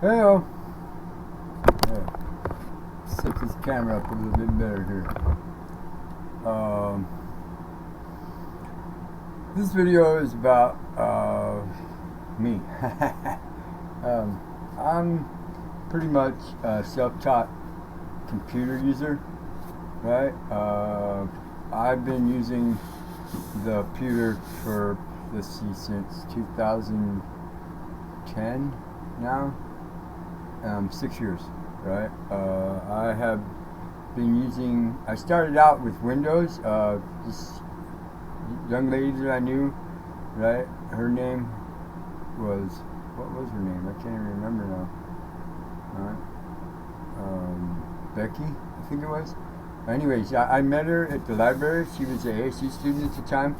Hello. Set this camera up a little bit better here. This video is about me. I'm pretty much a self-taught computer user, right? I've been using the computer for, let's see, since 2010 now. 6 years, right? I have been using, I started out with Windows. This young lady that I knew, right? Her name was, what was her name? I can't even remember now. Becky, I think it was. Anyways, I met her at the library. She was an ASU student at the time,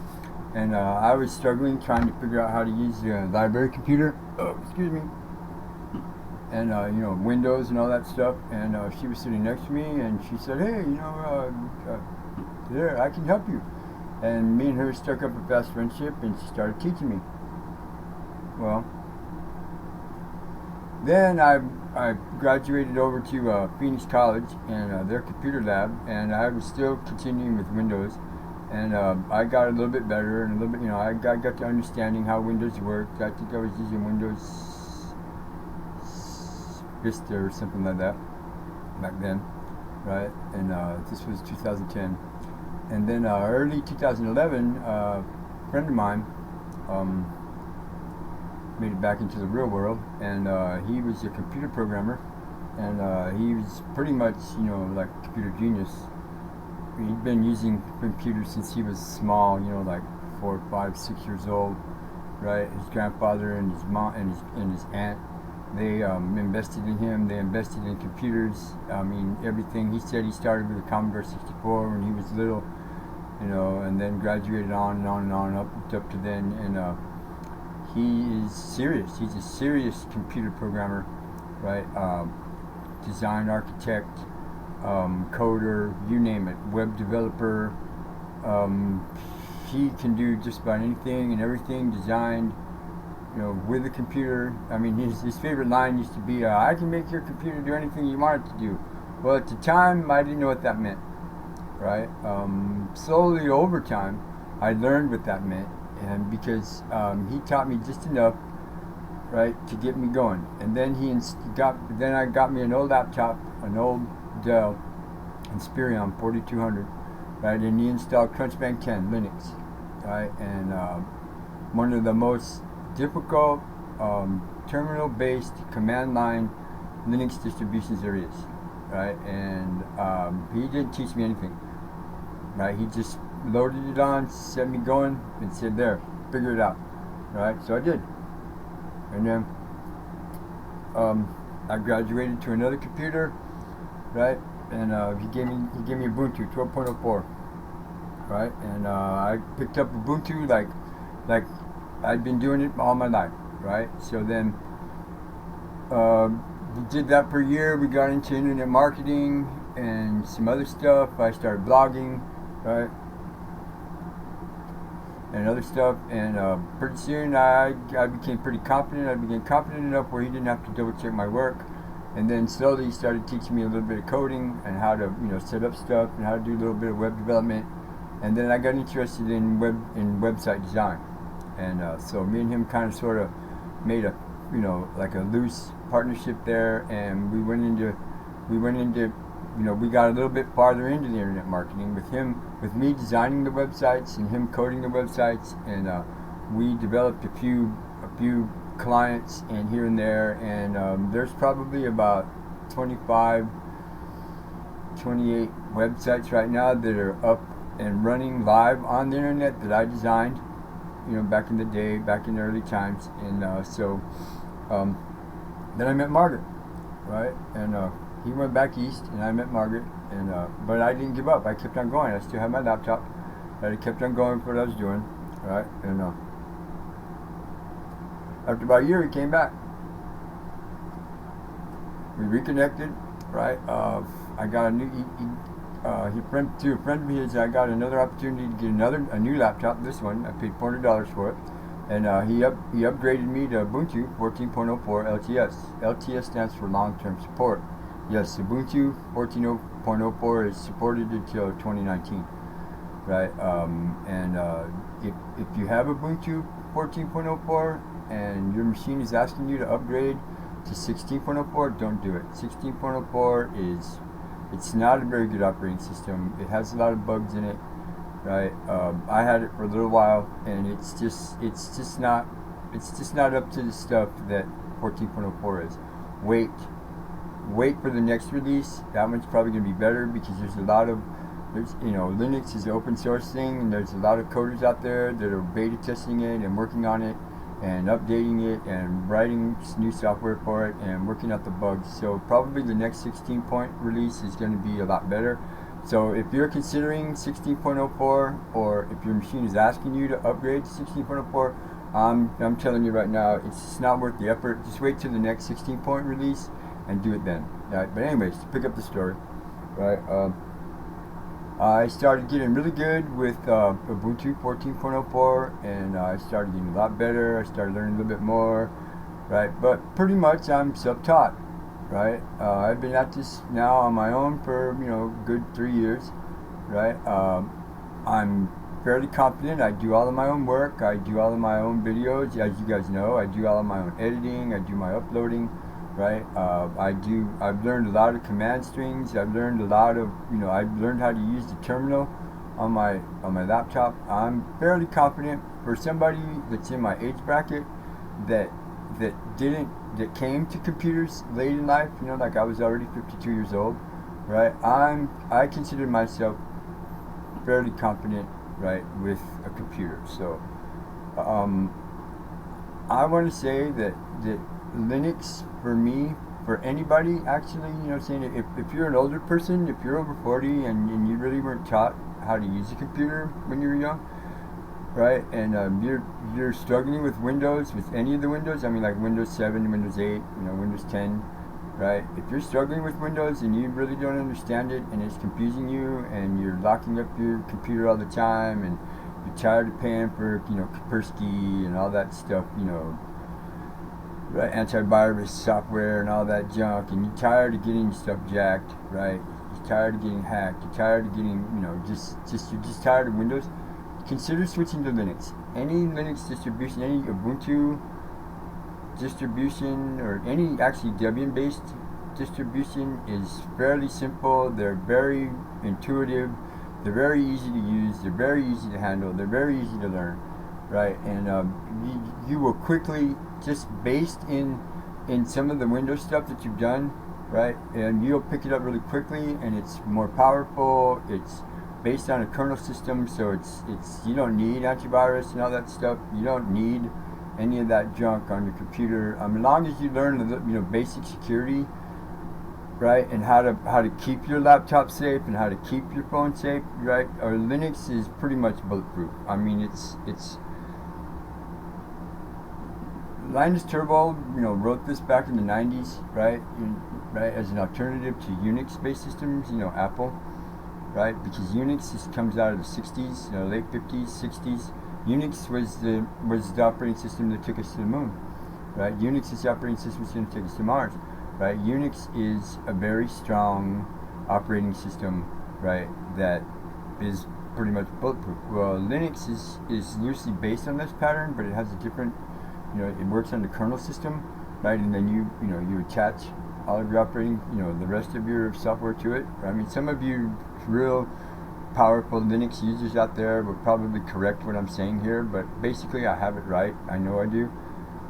and I was struggling trying to figure out how to use the library computer. Oh, excuse me. And Windows and all that stuff. And she was sitting next to me, and she said, "Hey, there, I can help you." And me and her struck up a fast friendship, and she started teaching me. Well, then I graduated over to Phoenix College and their computer lab, and I was still continuing with Windows. And I got a little bit better, and a little bit, I got to understanding how Windows worked. I think I was using Windows Vista or something like that back then, right? And this was 2010. And then early 2011, a friend of mine made it back into the real world, and he was a computer programmer, and he was pretty much, like a computer genius. He'd been using computers since he was small, like 4, 5, 6 years old, right? His grandfather and his mom and his aunt, they invested in him. They invested in computers. I mean, everything. He said he started with a Commodore 64 when he was little, and then graduated on and on and on up to then. And he is serious. He's a serious computer programmer, right? Design architect, coder, you name it, web developer. He can do just about anything and everything designed, with a computer. I mean, his favorite line used to be, "I can make your computer do anything you want it to do." Well, at the time, I didn't know what that meant, right? Slowly over time, I learned what that meant, and because he taught me just enough, right, to get me going. And then I got me an old laptop, an old Dell Inspiron 4200, right, and he installed Crunchbang 10 Linux, right, and one of the most difficult terminal-based command line Linux distributions there is, right? And he didn't teach me anything, right? He just loaded it on, set me going, and said, "There, figure it out," right? So I did, and then I graduated to another computer, right? And he gave me Ubuntu 12.04, right? And I picked up Ubuntu like I'd been doing it all my life, right? So then we did that for a year. We got into internet marketing and some other stuff. I started blogging, right? And other stuff. And pretty soon I became pretty confident. I became confident enough where he didn't have to double check my work. And then slowly he started teaching me a little bit of coding and how to set up stuff and how to do a little bit of web development. And then I got interested in website design. And so me and him kind of sort of made a, like a loose partnership there, and we went into, we got a little bit farther into the internet marketing with me designing the websites and him coding the websites, and we developed a few clients and here and there, and there's probably about 28 websites right now that are up and running live on the internet that I designed, back in the day, back in the early times. And so then I met Margaret, right? And he went back east, and I met Margaret, and but I didn't give up. I kept on going. I still had my laptop, and I kept on going for what I was doing, right? And after about a year, he came back. We reconnected, right? I got a new. To a friend of his, I got another opportunity to get a new laptop. This one, I paid $400 for it, And he upgraded me to Ubuntu 14.04 LTS. LTS stands for long-term support. Yes, Ubuntu 14.04 is supported until 2019, right? If you have Ubuntu 14.04 and your machine is asking you to upgrade to 16.04, don't do it. 16.04 it's not a very good operating system. It has a lot of bugs in it, right? I had it for a little while, and it's just not up to the stuff that 14.04 is. Wait for the next release. That one's probably going to be better, because Linux is an open source thing, and there's a lot of coders out there that are beta testing it and working on it and updating it and writing new software for it and working out the bugs. So probably the next 16-point release is going to be a lot better. So if you're considering 16.04, or if your machine is asking you to upgrade to 16.04, I'm telling you right now, it's just not worth the effort. Just wait till the next 16-point release and do it then. Right? But anyways, to pick up the story, right? I started getting really good with Ubuntu 14.04, and I started getting a lot better. I started learning a little bit more, right? But pretty much I'm self-taught, right? I've been at this now on my own for good 3 years, right? I'm fairly confident. I do all of my own work. I do all of my own videos, as you guys know. I do all of my own editing. I do my uploading. Right, I've learned a lot of command strings. I've learned a lot of, I've learned how to use the terminal on my laptop. I'm fairly confident for somebody that's in my age bracket that came to computers late in life. Like I was already 52 years old, right? I consider myself fairly confident, right, with a computer. So, I want to say that Linux, for me, for anybody actually, saying if you're an older person, if you're over 40 and you really weren't taught how to use a computer when you were young, right, and you're struggling with Windows, with any of the Windows, I mean like Windows 7, Windows 8, Windows 10, right, if you're struggling with Windows and you really don't understand it and it's confusing you and you're locking up your computer all the time and you're tired of paying for, Kaspersky and all that stuff, right, antivirus software and all that junk, and you're tired of getting stuff jacked, right? You're tired of getting hacked. You're tired of getting, you're just tired of Windows. Consider switching to Linux. Any Linux distribution, any Ubuntu distribution, or any actually Debian-based distribution is fairly simple. They're very intuitive. They're very easy to use. They're very easy to handle. They're very easy to learn, right? And you will quickly, just based in some of the Windows stuff that you've done, right, and you'll pick it up really quickly, and it's more powerful. It's based on a kernel system, so it's you don't need antivirus and all that stuff. You don't need any of that junk on your computer. As long as you learn basic security, right, and how to keep your laptop safe and how to keep your phone safe, right. Or Linux is pretty much bulletproof. I mean, it's Linus Torvald, wrote this back in the 90s, right? Right, as an alternative to Unix-based systems, Apple, right? Because Unix comes out of the 60s, late 50s, 60s. Unix was the operating system that took us to the moon, right? Unix is the operating system that's going to take us to Mars, right? Unix is a very strong operating system, right? That is pretty much bulletproof. Well, Linux is loosely based on this pattern, but it has a different. It works on the kernel system, right? And then you attach all of your operating, the rest of your software to it. I mean, some of you real powerful Linux users out there will probably correct what I'm saying here, but basically I have it right. I know I do,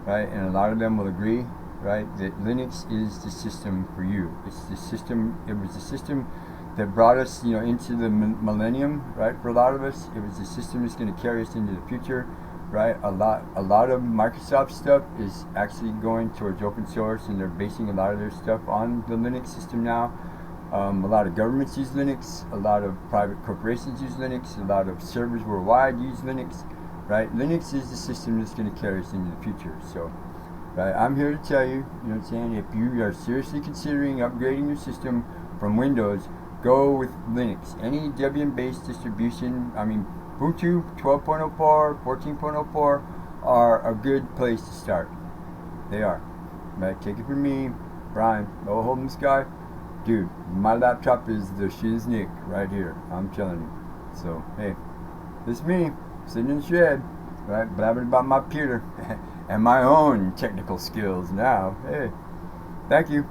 right? And a lot of them will agree, right, that Linux is the system for you. It's the system. It was the system that brought us, into the millennium, right? For a lot of us, it was the system that's going to carry us into the future. Right, a lot of Microsoft stuff is actually going towards open source, and they're basing a lot of their stuff on the Linux system now. A lot of governments use Linux, a lot of private corporations use Linux, a lot of servers worldwide use Linux, right? Linux is the system that's going to carry us into the future. So, right, I'm here to tell you, if you are seriously considering upgrading your system from Windows, go with Linux. Any Debian-based distribution, Ubuntu 12.04, 14.04, are a good place to start. They are. Right? Take it from me, Brian, no holding this guy. Dude, my laptop is the shiznick right here. I'm telling you. So, hey, this is me, sitting in the shed, right, blabbering about my computer and my own technical skills now. Hey, thank you.